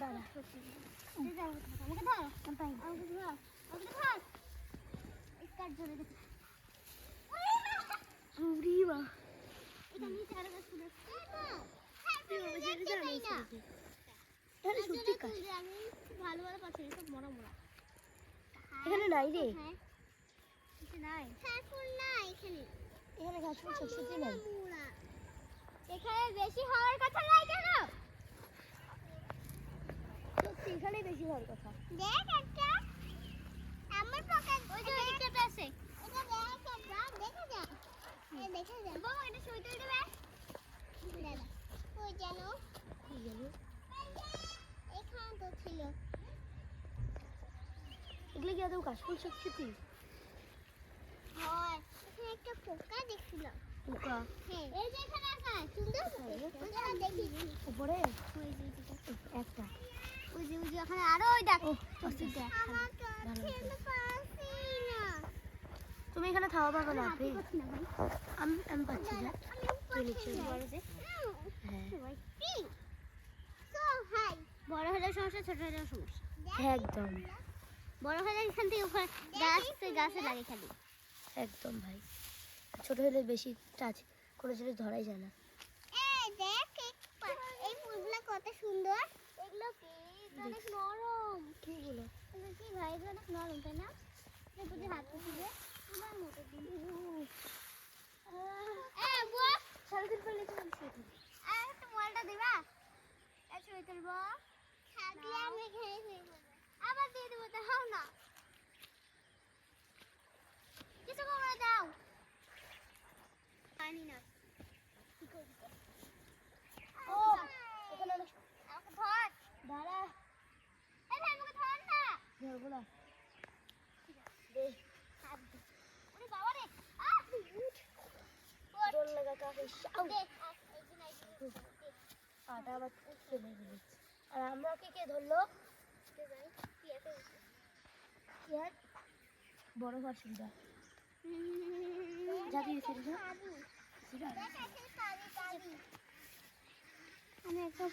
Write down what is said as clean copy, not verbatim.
দাঁড়া আমাকে ধর আমাকে ধর আমাকে ধর কাট ধরে দে উড়ি বা এটা নিচে আরো গাছ ফুল তাহলে সত্যি কাজ আমি ভালো ভালো পাচ্ছি সব মরা মরা এখানে নাই রে নাই হ্যাঁ ফুল নাই এখানে এখানে গাছ ফুল সত্যি নাই এখানে বেশি হওয়ার কথা নাই কেন সত্যি এখানেই বেশি হওয়ার কথা দেখ একটা আমার পকেট ওই যে ওইটাতে আছে এটা দেখ একটা দেখা যা এই দেখা যা বাবা এটা শুই তুলতে বে দাদা কই জানো কি জানি এখানে তো ছিল এগুলো কি আদৌ গাছ ফুল সত্যি হয় এখানে একটা পোকা দেখছিলাম পোকা হ্যাঁ এই যে এখানে আছে সুন্দর পোকা দেখি উপরে ওই যে একটা ওই যে ওখানে আরো ওই দেখো আমার তুমি এখানে থাবা পাবে না প্লিজ আমি পাচ্ছি না তুই নিচে বড় হলে সমস্যা ছোট হলে সমস্যা একদম বড় হলে এখান থেকে ওখানে গাছে লাগে খালি একদম ভাই ছোট হলে বেশি টাচ কোনো জিনিস ধরাই যায় না দেখ এই ফুলগুলো কত সুন্দর এগুলো কি অনেক নরম কিগুলো এগুলো কি ভাই এগুলো অনেক নরম তাই না যদি হাত দিয়ে তোমার মতো দিন বুয়া সারাদিন পরে লিখে বলছি একটু মলটা দিবা ছবি তুলবো আমি আবার দিয়ে দেবো তাও না কিছু করে দাও পানি না ও এখানে অনেক আমাকে ধর দাঁড়া এই ভাই আমাকে ধর না ধরবো না দে ওরে বাবা রে জল লাগা কাকে শাউ দে এই যে নাই আটা আবার চলে গেল আর আমরা কে ধরলো কে জানি কি আছে কি আর বড় বাসিন্দা যা দিয়ে ছেড়ে দাও আমি একটা